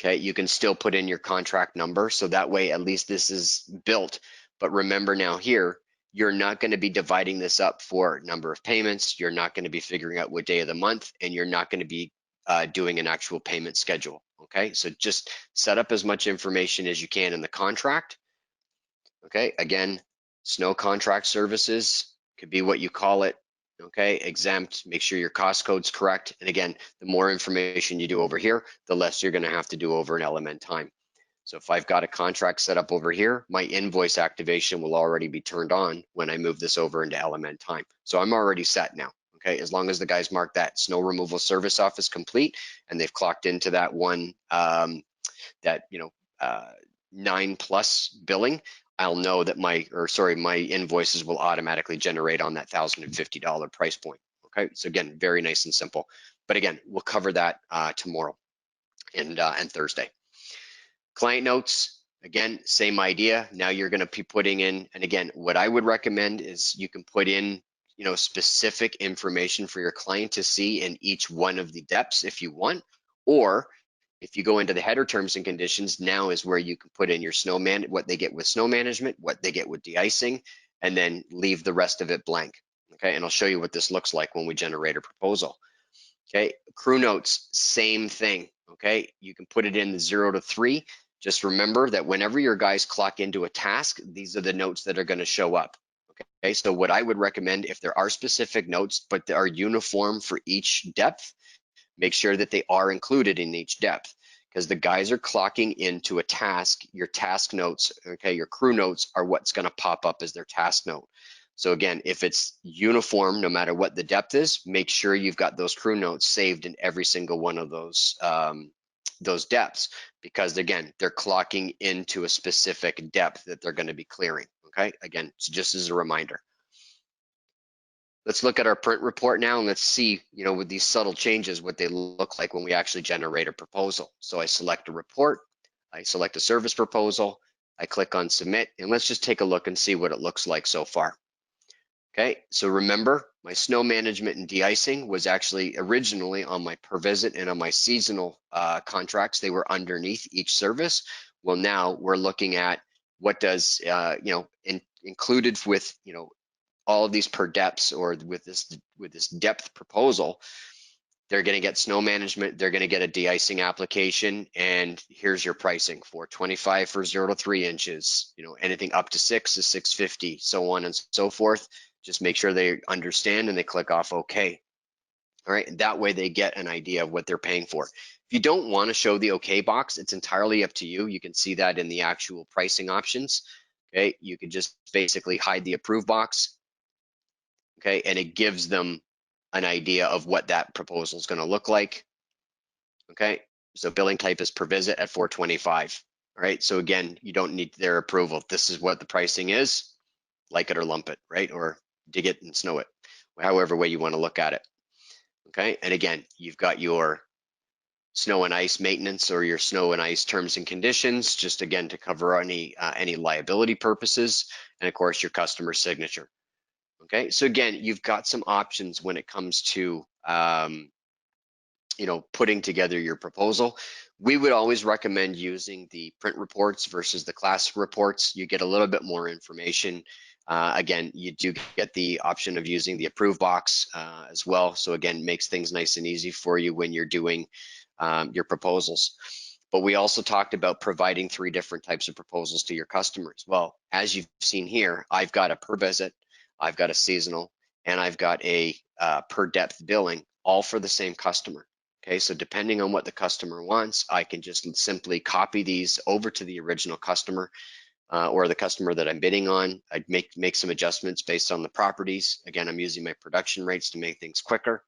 Okay, you can still put in your contract number, so that way at least this is built. But remember now here, you're not going to be dividing this up for number of payments. You're not going to be figuring out what day of the month, and you're not going to be doing an actual payment schedule. Okay, so just set up as much information as you can in the contract. Okay, again, snow contract services could be what you call it. Okay, exempt, make sure your cost code's correct. And again, the more information you do over here, the less you're going to have to do over an Element Time. So if I've got a contract set up over here, my invoice activation will already be turned on when I move this over into Element Time. So I'm already set now. Okay, as long as the guys mark that snow removal service off as complete and they've clocked into that one, 9+ billing, I'll know that my invoices will automatically generate on that $1,050 price point. Okay, so again, very nice and simple. But again, we'll cover that tomorrow and Thursday. Client notes, Again, same idea. Now you're going to be putting in, and again, what I would recommend is you can put in, specific information for your client to see in each one of the depths if you want, or if you go into the header terms and conditions, now is where you can put in your what they get with snow management, what they get with de-icing, and then leave the rest of it blank. Okay, and I'll show you what this looks like when we generate a proposal. Okay, crew notes, same thing. Okay, you can put it in the 0 to 3. Just remember that whenever your guys clock into a task, these are the notes that are going to show up. Okay, so what I would recommend, if there are specific notes, but they are uniform for each depth, make sure that they are included in each depth, because the guys are clocking into a task. Your task notes, okay, your crew notes are what's going to pop up as their task note. So again, if it's uniform, no matter what the depth is, make sure you've got those crew notes saved in every single one of those depths, because again, they're clocking into a specific depth that they're going to be clearing. Okay, again, so just as a reminder. Let's look at our print report now, and let's see, with these subtle changes, what they look like when we actually generate a proposal. So I select a report, I select a service proposal, I click on submit, and let's just take a look and see what it looks like so far. Okay, so remember, my snow management and de-icing was actually originally on my per visit and on my seasonal contracts. They were underneath each service. Well, now we're looking at what does, included with, all of these per depths, or with this depth proposal, they're going to get snow management, they're going to get a de-icing application, and here's your pricing for 25 for 0 to 3 inches, anything up to 6 is 650, so on and so forth. Just make sure they understand and they click off OK. All right, and that way they get an idea of what they're paying for. If you don't want to show the OK box, it's entirely up to you. You can see that in the actual pricing options. Okay, you can just basically hide the approve box. Okay, and it gives them an idea of what that proposal is going to look like. Okay, so billing type is per visit at $425. All right, so again, you don't need their approval. This is what the pricing is, like it or lump it, right? Or dig it and snow it, however way you want to look at it. Okay, and again, you've got your snow and ice maintenance, or your snow and ice terms and conditions, just again to cover any liability purposes, and of course your customer signature. Okay, so again, you've got some options when it comes to putting together your proposal. We would always recommend using the print reports versus the class reports. You get a little bit more information. Again, you do get the option of using the approve box as well. So again, makes things nice and easy for you when you're doing your proposals. But we also talked about providing 3 different types of proposals to your customers. Well, as you've seen here, I've got a per visit, I've got a seasonal, and I've got a per depth billing, all for the same customer. Okay, so depending on what the customer wants, I can just simply copy these over to the original customer or the customer that I'm bidding on. I'd make some adjustments based on the properties. Again, I'm using my production rates to make things quicker,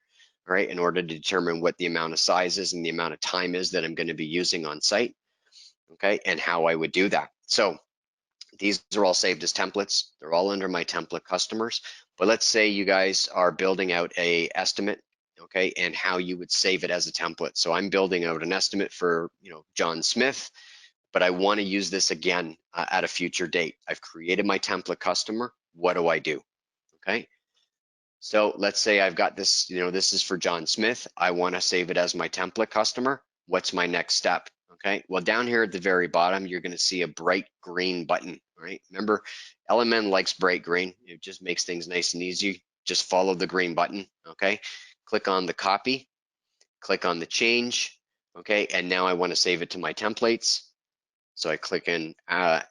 all right, in order to determine what the amount of size is and the amount of time is that I'm going to be using on site, okay, and how I would do that. So these are all saved as templates. They're all under my template customers. But let's say you guys are building out a estimate, okay, and how you would save it as a template. So I'm building out an estimate for, John Smith, but I want to use this again at a future date. I've created my template customer. What do I do? Okay. So let's say I've got this, this is for John Smith. I want to save it as my template customer. What's my next step? Okay, well, down here at the very bottom, you're going to see a bright green button, right? Remember, LMN likes bright green. It just makes things nice and easy. Just follow the green button, okay? Click on the copy, click on the change, okay? And now I want to save it to my templates. So I click in the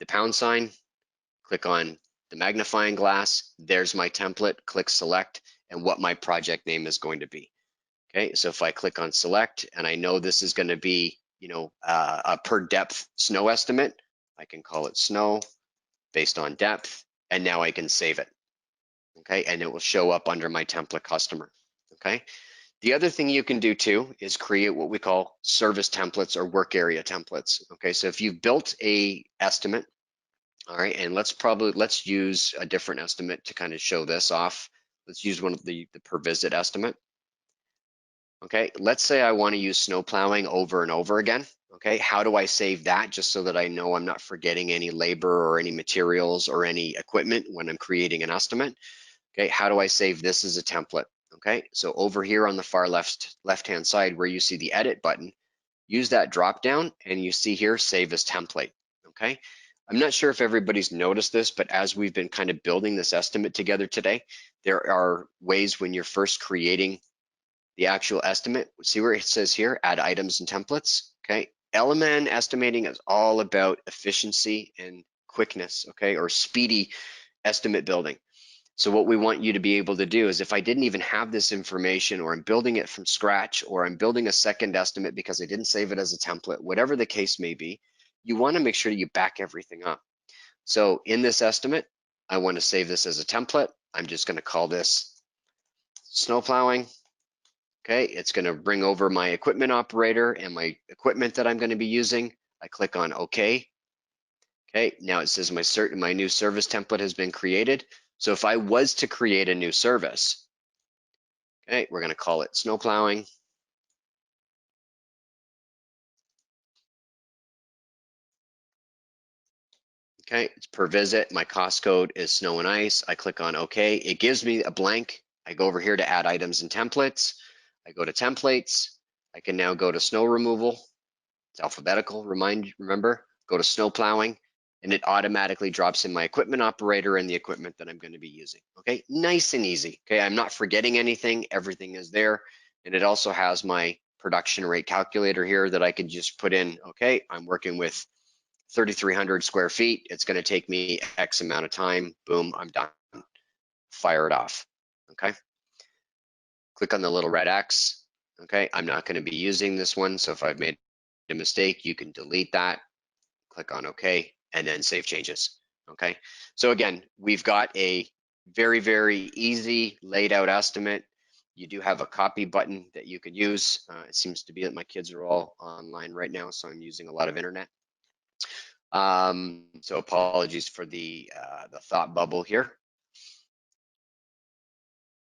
pound sign, click on the magnifying glass. There's my template, click select, and what my project name is going to be. Okay, so if I click on select and I know this is going to be, a per depth snow estimate, I can call it snow based on depth, and now I can save it. Okay, and it will show up under my template customer. Okay, the other thing you can do too is create what we call service templates or work area templates. Okay, so if you've built a estimate, all right, and let's use a different estimate to kind of show this off. Let's use one of the per visit estimate. Okay, let's say I want to use snow plowing over and over again. Okay, how do I save that just so that I know I'm not forgetting any labor or any materials or any equipment when I'm creating an estimate? Okay, how do I save this as a template? Okay, so over here on the far left-hand side where you see the edit button, use that drop down and you see here, save as template. Okay, I'm not sure if everybody's noticed this, but as we've been kind of building this estimate together today, there are ways when you're first creating the actual estimate. See where it says here, add items and templates. Okay, LMN estimating is all about efficiency and quickness, okay, or speedy estimate building. So what we want you to be able to do is if I didn't even have this information, or I'm building it from scratch, or I'm building a second estimate because I didn't save it as a template, whatever the case may be, you want to make sure that you back everything up. So in this estimate, I want to save this as a template. I'm just going to call this snow plowing. Okay, it's going to bring over my equipment operator and my equipment that I'm going to be using. I click on OK. Okay, now it says my new service template has been created. So if I was to create a new service, okay, we're going to call it snow plowing. Okay, it's per visit. My cost code is snow and ice. I click on OK. It gives me a blank. I go over here to add items and templates. I go to templates. I can now go to snow removal. It's alphabetical, remember, go to snow plowing, and it automatically drops in my equipment operator and the equipment that I'm going to be using. Okay, nice and easy. Okay, I'm not forgetting anything, everything is there. And it also has my production rate calculator here that I can just put in, okay, I'm working with 3,300 square feet. It's going to take me X amount of time. Boom, I'm done. Fire it off. Okay, click on the little red X. Okay, I'm not going to be using this one. So if I've made a mistake, you can delete that. Click on OK, and then save changes. Okay, so again, we've got a very, very easy laid out estimate. You do have a copy button that you could use. It seems to be that my kids are all online right now, so I'm using a lot of internet. So apologies for the thought bubble here.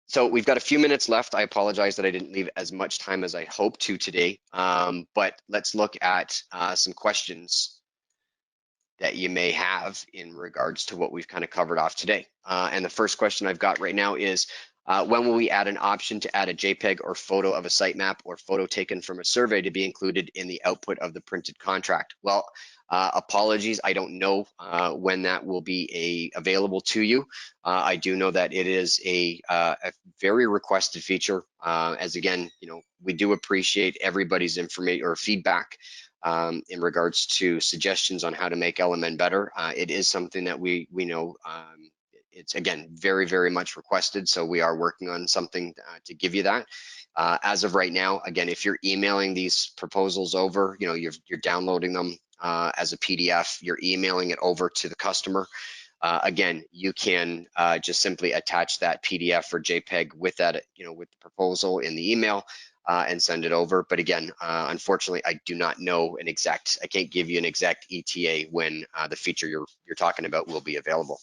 So we've got a few minutes left. I apologize that I didn't leave as much time as I hoped to today, but let's look at some questions that you may have in regards to what we've kind of covered off today. And the first question I've got right now is, when will we add an option to add a JPEG or photo of a sitemap or photo taken from a survey to be included in the output of the printed contract? Well, apologies, I don't know when that will be available to you. I do know that it is a very requested feature. As again, we do appreciate everybody's information or feedback in regards to suggestions on how to make LMN better. It is something that we know it's again very, very much requested, so we are working on something to give you that. As of right now, again, if you're emailing these proposals over, you're downloading them as a PDF, you're emailing it over to the customer. Again, you can just simply attach that PDF or JPEG with that, with the proposal in the email. And send it over. But again, unfortunately, I do not know I can't give you an exact ETA when the feature you're talking about will be available.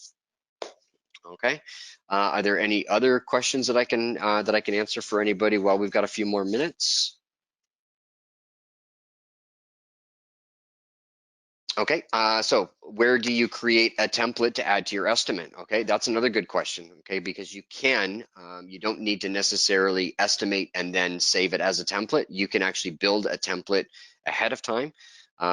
Okay. Are there any other questions that I can answer for anybody while we've got a few more minutes? Okay, so where do you create a template to add to your estimate? Okay, that's another good question, okay, because you don't need to necessarily estimate and then save it as a template. You can actually build a template ahead of time.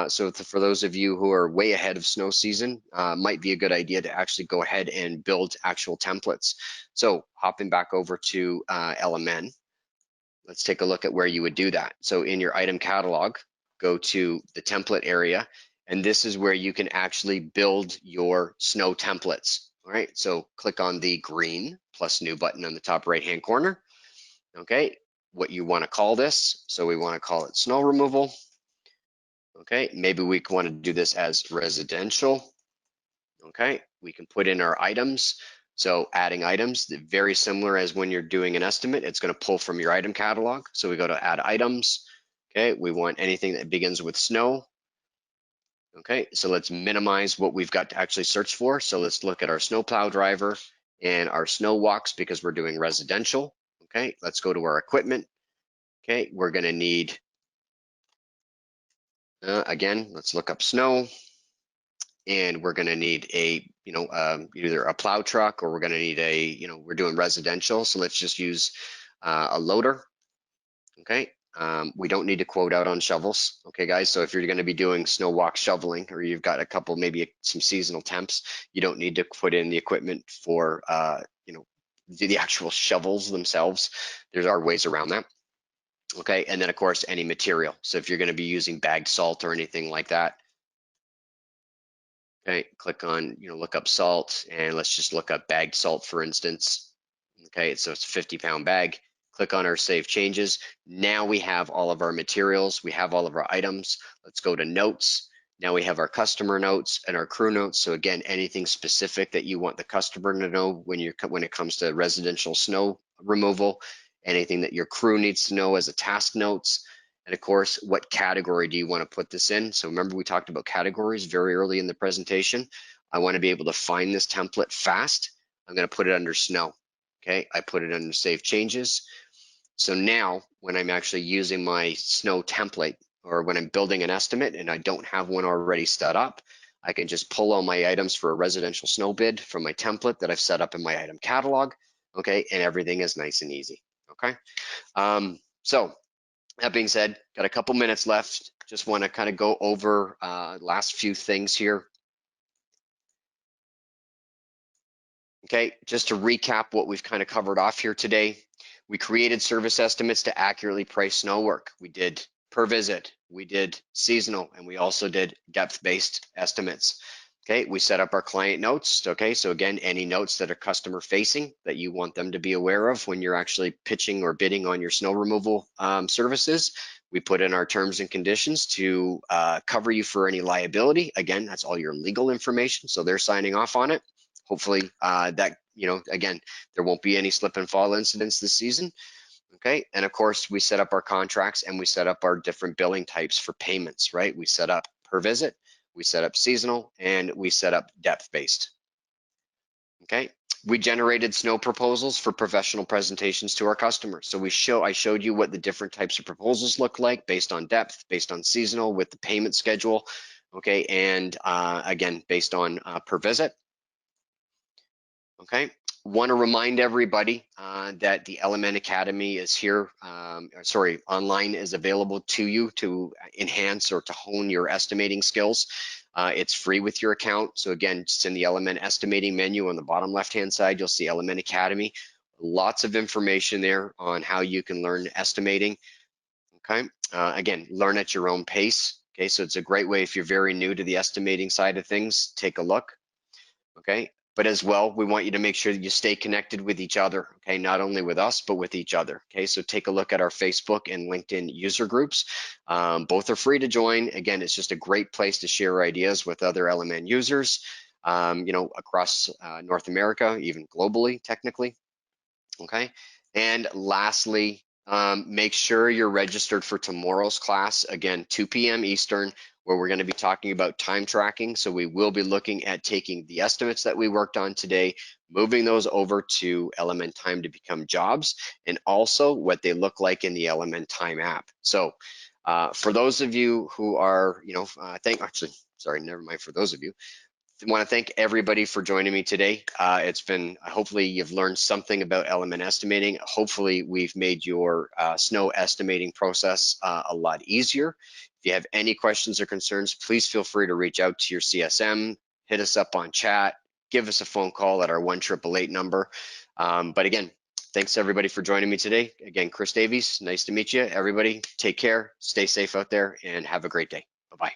So for those of you who are way ahead of snow season, might be a good idea to actually go ahead and build actual templates. So hopping back over to LMN, let's take a look at where you would do that. So in your item catalog, go to the template area, and this is where you can actually build your snow templates. All right, so click on the green plus new button on the top right-hand corner. Okay, what you want to call this. So we want to call it snow removal. Okay, maybe we want to do this as residential. Okay, we can put in our items. So adding items, very similar as when you're doing an estimate, it's going to pull from your item catalog. So we go to add items. Okay, we want anything that begins with snow. Okay, so let's minimize what we've got to actually search for. So let's look at our snowplow driver and our snow walks because we're doing residential. Okay, let's go to our equipment. Okay, we're going to need, again, let's look up snow. And we're going to need a, either a plow truck, or we're going to need a, we're doing residential. So let's just use a loader. Okay. We don't need to quote out on shovels. Okay, guys. So if you're going to be doing snow walk shoveling, or you've got a couple, maybe some seasonal temps, you don't need to put in the equipment for, the actual shovels themselves. There are ways around that. Okay. And then of course, any material. So if you're going to be using bagged salt or anything like that, okay, click on, look up salt, and let's just look up bagged salt, for instance. Okay, so it's a 50-pound bag. Click on our save changes. Now we have all of our materials. We have all of our items. Let's go to notes. Now we have our customer notes and our crew notes. So again, anything specific that you want the customer to know when it comes to residential snow removal, anything that your crew needs to know as a task notes. And of course, what category do you want to put this in? So remember, we talked about categories very early in the presentation. I want to be able to find this template fast. I'm going to put it under snow. Okay, I put it under save changes. So now when I'm actually using my snow template, or when I'm building an estimate and I don't have one already set up, I can just pull all my items for a residential snow bid from my template that I've set up in my item catalog. Okay, and everything is nice and easy. Okay, so that being said, got a couple minutes left. Just want to kind of go over last few things here. Okay, just to recap what we've kind of covered off here today. We created service estimates to accurately price snow work. We did per visit, we did seasonal, and we also did depth-based estimates. Okay, we set up our client notes. Okay, so again, any notes that are customer facing that you want them to be aware of when you're actually pitching or bidding on your snow removal services, we put in our terms and conditions to cover you for any liability. Again, that's all your legal information, so they're signing off on it. Hopefully that, again, there won't be any slip and fall incidents this season. Okay, and of course we set up our contracts and we set up our different billing types for payments, right? We set up per visit, we set up seasonal, and we set up depth-based. Okay, we generated snow proposals for professional presentations to our customers. So I showed you what the different types of proposals look like based on depth, based on seasonal, with the payment schedule. Okay, and again, based on per visit. Okay, want to remind everybody that the LMN Academy is here, online is available to you to enhance or to hone your estimating skills. It's free with your account. So again, just in the LMN estimating menu on the bottom left-hand side, you'll see LMN Academy. Lots of information there on how you can learn estimating. Okay, again, learn at your own pace. Okay, so it's a great way if you're very new to the estimating side of things, take a look. Okay, but as well, we want you to make sure that you stay connected with each other. Okay, not only with us, but with each other. Okay, so take a look at our Facebook and LinkedIn user groups. Both are free to join. Again, it's just a great place to share ideas with other LMN users, across North America, even globally, technically. Okay, and lastly, make sure you're registered for tomorrow's class, again, 2 p.m. Eastern, where we're going to be talking about time tracking. So we will be looking at taking the estimates that we worked on today, moving those over to LMN Time to become jobs, and also what they look like in the LMN Time app. So for those of you who are, never mind, for those of you, I want to thank everybody for joining me today. It's been, hopefully you've learned something about LMN estimating. Hopefully we've made your snow estimating process a lot easier. If you have any questions or concerns, please feel free to reach out to your CSM, hit us up on chat, give us a phone call at our 1-888 number. But again, thanks everybody for joining me today. Again, Chris Davies, nice to meet you. Everybody take care, stay safe out there, and have a great day. Bye-bye.